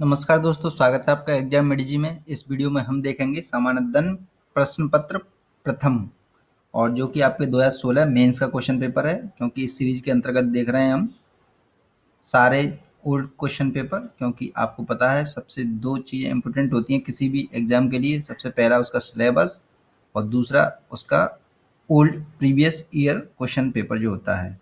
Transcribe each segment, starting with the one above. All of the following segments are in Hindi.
नमस्कार दोस्तों, स्वागत है आपका एग्जाम मेडिजी में। इस वीडियो में हम देखेंगे सामान्यतन प्रश्न पत्र प्रथम, और जो कि आपके 2016 मेंस का क्वेश्चन पेपर है। क्योंकि इस सीरीज के अंतर्गत देख रहे हैं हम सारे ओल्ड क्वेश्चन पेपर, क्योंकि आपको पता है सबसे दो चीज़ें इंपॉर्टेंट होती हैं किसी भी एग्जाम के लिए। सबसे पहला उसका सिलेबस और दूसरा उसका old previous year question paper जो होता है।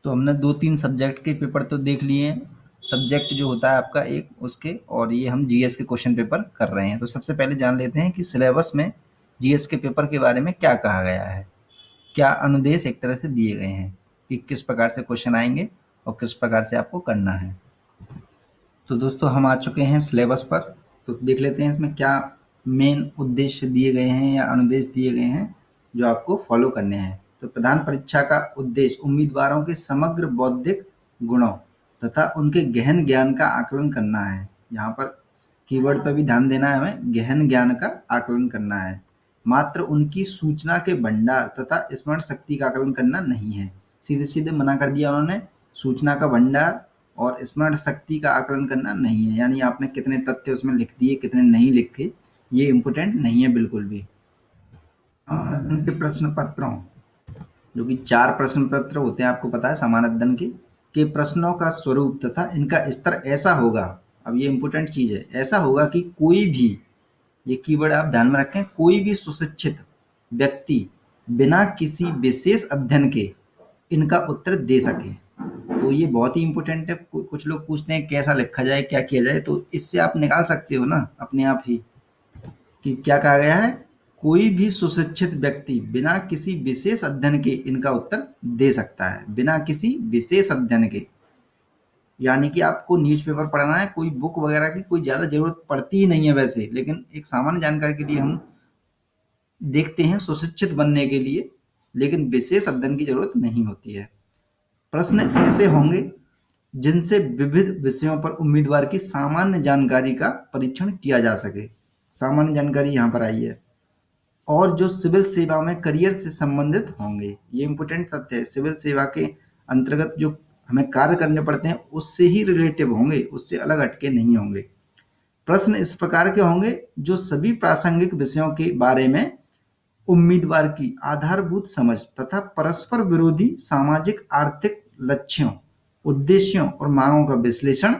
तो हमने 2-3 सब्जेक्ट के पेपर तो देख लिए हैं। सब्जेक्ट जो होता है आपका एक उसके, और ये हम जीएस के क्वेश्चन पेपर कर रहे हैं। तो सबसे पहले जान लेते हैं कि सिलेबस में जीएस के पेपर के बारे में क्या कहा गया है, क्या अनुदेश एक तरह से दिए गए हैं कि किस प्रकार से क्वेश्चन आएंगे और किस प्रकार से आपको करना है। तो दोस्तों हम आ चुके हैं सिलेबस पर, तो देख लेते हैं इसमें क्या मेन उद्देश्य दिए गए हैं या अनुदेश दिए गए हैं जो आपको फॉलो करने हैं। तो प्रधान परीक्षा का उद्देश्य उम्मीदवारों के समग्र बौद्धिक गुणों तथा उनके गहन ज्ञान का आकलन करना है। यहाँ पर कीवर्ड पर भी ध्यान देना है, हमें गहन ज्ञान का आकलन करना है। मात्र उनकी सूचना के भंडार तथा स्मरण शक्ति का आकलन करना नहीं है। सीधे सीधे मना कर दिया उन्होंने, सूचना का भंडार और स्मरण शक्ति का आकलन करना नहीं है। यानी आपने कितने तथ्य उसमें लिख दिए, कितने नहीं लिखे, ये इम्पोर्टेंट नहीं है बिल्कुल भी। के प्रश्न पत्रों, जो कि 4 प्रश्न पत्र होते हैं, आपको पता है सामान्य अध्ययन के प्रश्नों का स्वरूप तथा इनका स्तर ऐसा होगा, अब ये इम्पोर्टेंट चीज है, ऐसा होगा कि कोई भी, ये कीवर्ड आप ध्यान में रखें, कोई भी सुशिक्षित व्यक्ति बिना किसी विशेष अध्ययन के इनका उत्तर दे सके। तो ये बहुत ही इम्पोर्टेंट है। कुछ लोग पूछते हैं कैसा लिखा जाए, क्या किया जाए, तो इससे आप निकाल सकते हो ना अपने आप ही कि क्या कहा गया है। कोई भी सुशिक्षित व्यक्ति बिना किसी विशेष अध्ययन के इनका उत्तर दे सकता है, बिना किसी विशेष अध्ययन के। यानी कि आपको न्यूज़पेपर पढ़ना है, कोई बुक वगैरह की कोई ज़्यादा ज़रूरत पड़ती ही नहीं है वैसे, लेकिन एक सामान्य जानकारी के लिए हम देखते हैं सुशिक्षित बनने के लिए, लेकिन विशेष अध्ययन की ज़रूरत नहीं होती है। प्रश्न ऐसे होंगे जिनसे विविध विषयों पर उम्मीदवार की सामान्य जानकारी का परीक्षण किया जा सके। सामान्य जानकारी यहाँ पर आई है। और जो सिविल सेवा में करियर से संबंधित होंगे, ये इंपॉर्टेंट तथ्य है। सिविल सेवा के अंतर्गत जो हमें कार्य करने पड़ते हैं उससे ही रिलेटिव होंगे, उससे अलग हटके नहीं होंगे। प्रश्न इस प्रकार के होंगे जो सभी प्रासंगिक विषयों के बारे में उम्मीदवार की आधारभूत समझ तथा परस्पर विरोधी सामाजिक आर्थिक लक्ष्यों, उद्देश्यों और मांगों का विश्लेषण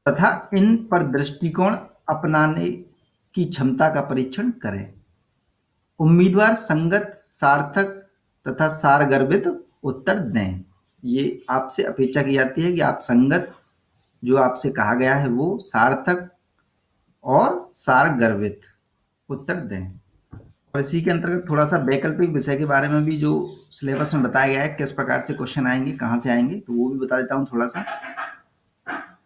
तथा इन पर दृष्टिकोण अपनाने की क्षमता का परीक्षण करें। उम्मीदवार संगत, सार्थक तथा सारगर्भित उत्तर दें। ये आपसे अपेक्षा की जाती है कि आप संगत, जो आपसे कहा गया है वो, सार्थक और सारगर्भित उत्तर दें। और इसी के अंतर्गत थोड़ा सा वैकल्पिक विषय के बारे में भी जो सिलेबस में बताया गया है, किस प्रकार से क्वेश्चन आएंगे, कहाँ से आएंगे, तो वो भी बता देता हूँ थोड़ा सा।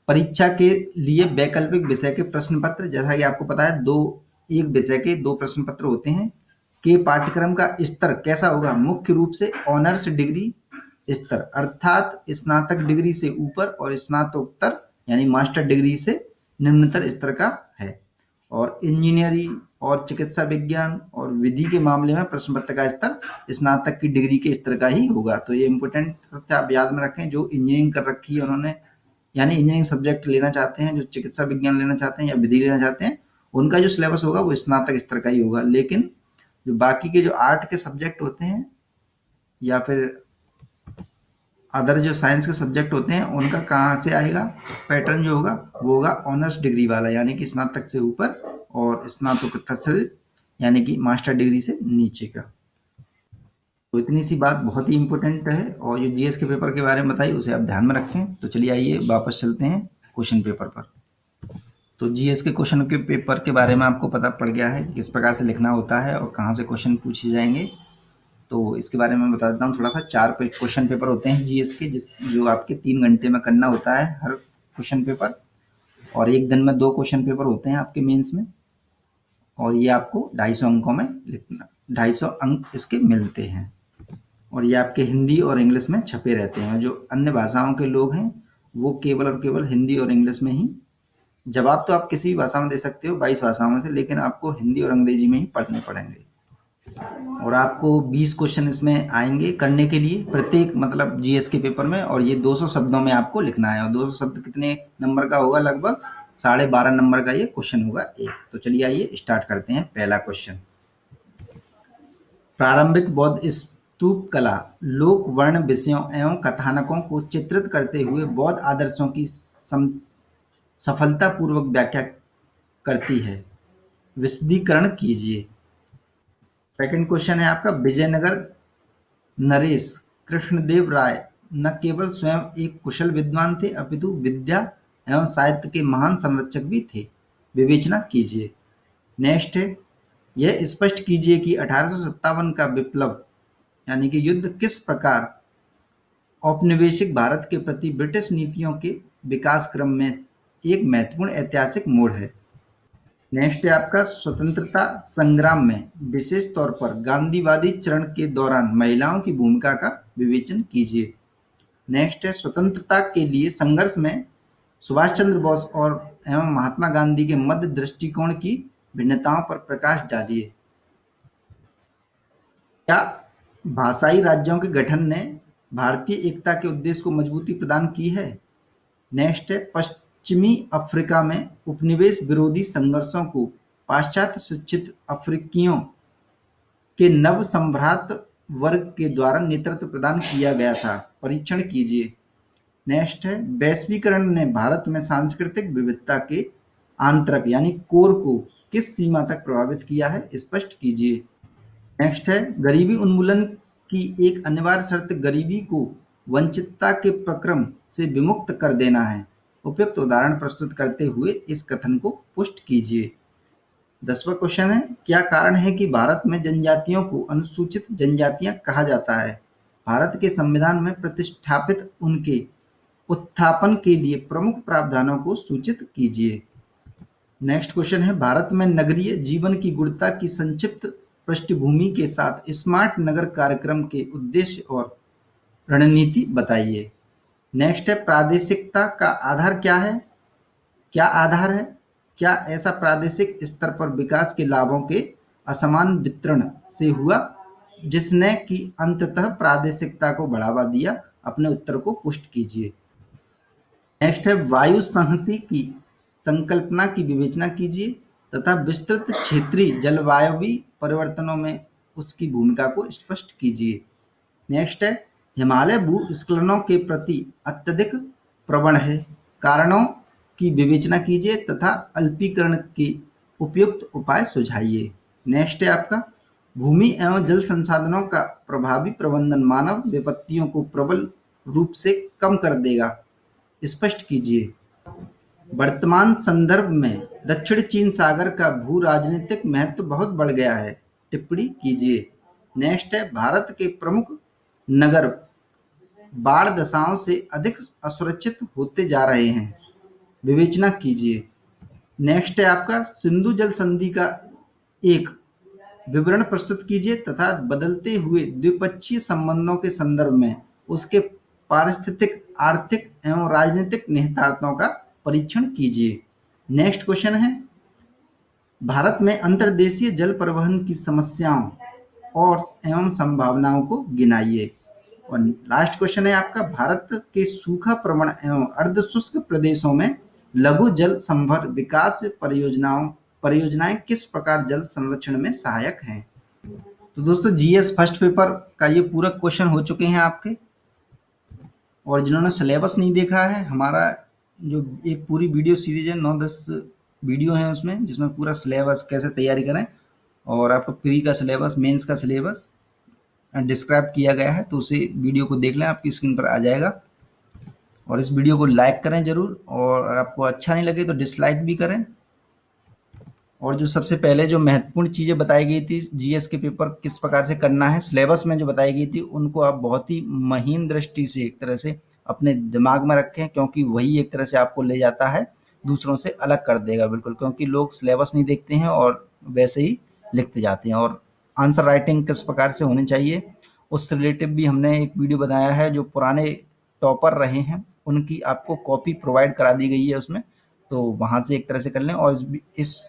परीक्षा के लिए वैकल्पिक विषय के प्रश्न पत्र, जैसा कि आपको पता है एक विषय के 2 प्रश्न पत्र होते हैं। के पाठ्यक्रम का स्तर कैसा होगा? मुख्य रूप से ऑनर्स डिग्री स्तर, अर्थात स्नातक डिग्री से ऊपर और स्नातकोत्तर यानी मास्टर डिग्री से निम्नतर स्तर का है। और इंजीनियरिंग और चिकित्सा विज्ञान और विधि के मामले में प्रश्न पत्र का स्तर स्नातक की डिग्री के स्तर का ही होगा। तो ये इंपॉर्टेंट तथ्य आप याद में रखें। जो इंजीनियरिंग कर रखी है उन्होंने, यानी इंजीनियरिंग सब्जेक्ट लेना चाहते हैं, जो चिकित्सा विज्ञान लेना चाहते हैं या विधि लेना चाहते हैं, उनका जो सिलेबस होगा वो स्नातक स्तर का ही होगा। लेकिन जो बाकी के जो आर्ट के सब्जेक्ट होते हैं या फिर अदर जो साइंस के सब्जेक्ट होते हैं, उनका कहाँ से आएगा पैटर्न जो होगा, वो होगा ऑनर्स डिग्री वाला, यानी कि स्नातक से ऊपर और स्नातकोत्तर से यानी कि मास्टर डिग्री से नीचे का। तो इतनी सी बात बहुत ही इंपॉर्टेंट है, और जो जीएस के पेपर के बारे में बताई उसे आप ध्यान में रखें। तो चलिए आइए वापस चलते हैं क्वेश्चन पेपर पर। तो जीएस के क्वेश्चन के पेपर के बारे में आपको पता पड़ गया है किस प्रकार से लिखना होता है और कहाँ से क्वेश्चन पूछे जाएंगे। तो इसके बारे में बता देता हूँ थोड़ा सा। 4 क्वेश्चन पेपर होते हैं जीएस के, जो आपके 3 घंटे में करना होता है हर क्वेश्चन पेपर, और एक दिन में 2 क्वेश्चन पेपर होते हैं आपके मेंस में, और ये आपको 250 अंकों में लिखना, 250 अंक इसके मिलते हैं। और ये आपके हिंदी और इंग्लिश में छपे रहते हैं। जो अन्य भाषाओं के लोग हैं वो केवल और केवल हिंदी और इंग्लिश में ही, जवाब तो आप किसी भी भाषा में दे सकते हो 22 भाषाओं में से, लेकिन आपको हिंदी और अंग्रेजी में ही पढ़ने पड़ेंगे। और आपको 20 क्वेश्चन इसमें आएंगे करने के लिए, प्रत्येक मतलब जीएस के पेपर में, और ये 200 शब्दों में आपको लिखना है। और 200 शब्द कितने नंबर का होगा? लगभग 12.5 नंबर का ये क्वेश्चन होगा एक। तो चलिए आइए स्टार्ट करते हैं। पहला क्वेश्चन, प्रारंभिक बौद्ध स्तूप कला लोक वर्ण विषयों एवं कथानकों को चित्रित करते हुए बौद्ध आदर्शों की सफलतापूर्वक व्याख्या करती है। विशदीकरण कीजिए। सेकंड क्वेश्चन है आपका, विजयनगर नरेश कृष्णदेव राय न केवल स्वयं एक कुशल विद्वान थे अपितु विद्या एवं साहित्य के महान संरक्षक भी थे। विवेचना कीजिए। नेक्स्ट है, यह स्पष्ट कीजिए कि 1857 का विप्लव यानी कि युद्ध किस प्रकार औपनिवेशिक भारत के प्रति ब्रिटिश नीतियों के विकास क्रम में एक महत्वपूर्ण ऐतिहासिक मोड़ है। नेक्स्ट है आपका, स्वतंत्रता संग्राम में विशेष तौर पर गांधीवादी चरण के दौरान महिलाओं की भूमिका का विवेचन कीजिए। नेक्स्ट है, स्वतंत्रता के लिए संघर्ष में सुभाष चंद्र बोस और एवं महात्मा गांधी के मध्य दृष्टिकोण की भिन्नताओं पर प्रकाश डालिए। क्या भाषाई राज्यों के गठन ने भारतीय एकता के उद्देश्य को मजबूती प्रदान की है? नेक्स्ट है, पश्चिमी अफ्रीका में उपनिवेश विरोधी संघर्षों को पाश्चात्य शिक्षित अफ्रीकियों के नव सम्भ्रांत वर्ग के द्वारा नेतृत्व प्रदान किया गया था। परीक्षण कीजिए। नेक्स्ट है, वैश्वीकरण ने भारत में सांस्कृतिक विविधता के आंतरिक यानी कोर को किस सीमा तक प्रभावित किया है? स्पष्ट कीजिए। नेक्स्ट है, गरीबी उन्मूलन की एक अनिवार्य शर्त गरीबी को वंचितता के प्रक्रम से विमुक्त कर देना है। उपयुक्त उदाहरण प्रस्तुत करते हुए इस कथन को पुष्ट कीजिए। 10वां क्वेश्चन है, क्या कारण है कि भारत में जनजातियों को अनुसूचित जनजातियां कहा जाता है? भारत के संविधान में प्रतिष्ठापित उनके उत्थापन के लिए प्रमुख प्रावधानों को सूचित कीजिए। नेक्स्ट क्वेश्चन है, भारत में नगरीय जीवन की गुणवत्ता की संक्षिप्त पृष्ठभूमि के साथ स्मार्ट नगर कार्यक्रम के उद्देश्य और रणनीति बताइए। नेक्स्ट है, प्रादेशिकता का आधार क्या है? क्या आधार है? क्या ऐसा प्रादेशिक स्तर पर विकास के लाभों के असमान वितरण से हुआ जिसने कि अंततः प्रादेशिकता को बढ़ावा दिया? अपने उत्तर को पुष्ट कीजिए। नेक्स्ट है, वायु संहति की संकल्पना की विवेचना कीजिए तथा विस्तृत क्षेत्रीय जलवायवीय परिवर्तनों में उसकी भूमिका को स्पष्ट कीजिए। नेक्स्ट है, हिमालय भूस्खलनों के प्रति अत्यधिक प्रवण है, कारणों की विवेचना कीजिए तथा अल्पीकरण के उपयुक्त उपाय सुझाइए। नेक्स्ट है आपका, भूमि एवं जल संसाधनों का प्रभावी प्रबंधन मानव विपत्तियों को प्रबल रूप से कम कर देगा। स्पष्ट कीजिए। वर्तमान संदर्भ में दक्षिण चीन सागर का भू राजनीतिक महत्व बहुत बढ़ गया है। टिप्पणी कीजिए। नेक्स्ट है, भारत के प्रमुख नगर बाढ़ दशाओं से अधिक असुरक्षित होते जा रहे हैं। विवेचना कीजिए। नेक्स्ट है आपका, सिंधु जल संधि का एक विवरण प्रस्तुत कीजिए तथा बदलते हुए द्विपक्षीय संबंधों के संदर्भ में उसके पारिस्थितिक, आर्थिक एवं राजनीतिक निहितार्थों का परीक्षण कीजिए। नेक्स्ट क्वेश्चन है, भारत में अंतर्देशीय जल परिवहन की समस्याओं और एवं संभावनाओं को गिनाइए। और लास्ट क्वेश्चन है आपका, भारत के सूखा प्रवण एवं अर्ध शुष्क प्रदेशों में लघु जल संभर विकास परियोजनाएं किस प्रकार जल संरक्षण में सहायक हैं? तो दोस्तों, जीएस फर्स्ट पेपर का ये पूरा क्वेश्चन हो चुके हैं आपके। और जिन्होंने सिलेबस नहीं देखा है, हमारा जो एक पूरी वीडियो सीरीज है, 9-10 वीडियो हैं उसमें, जिसमें पूरा सिलेबस कैसे तैयारी करें और आपका प्री का सिलेबस, मेंस का सिलेबस डिस्क्राइब किया गया है। तो उसे वीडियो को देख लें, आपकी स्क्रीन पर आ जाएगा। और इस वीडियो को लाइक करें ज़रूर, और आपको अच्छा नहीं लगे तो डिसलाइक भी करें। और जो सबसे पहले जो महत्वपूर्ण चीज़ें बताई गई थी जीएस के पेपर किस प्रकार से करना है, सिलेबस में जो बताई गई थी, उनको आप बहुत ही महीन दृष्टि से एक तरह से अपने दिमाग में रखें, क्योंकि वही एक तरह से आपको ले जाता है, दूसरों से अलग कर देगा बिल्कुल। क्योंकि लोग सिलेबस नहीं देखते हैं और वैसे ही लिखते जाते हैं। और आंसर राइटिंग किस प्रकार से होनी चाहिए उससे रिलेटिव भी हमने एक वीडियो बनाया है। जो पुराने टॉपर रहे हैं उनकी आपको कॉपी प्रोवाइड करा दी गई है उसमें, तो वहाँ से एक तरह से कर लें। और इस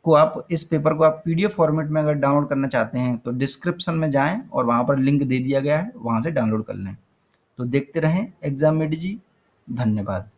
को आप इस पेपर को आप पीडीएफ फॉर्मेट में अगर डाउनलोड करना चाहते हैं तो डिस्क्रिप्शन में जाएं और वहां पर लिंक दे दिया गया है, वहां से डाउनलोड कर लें। तो देखते रहें एग्जाम मेडी जी। धन्यवाद।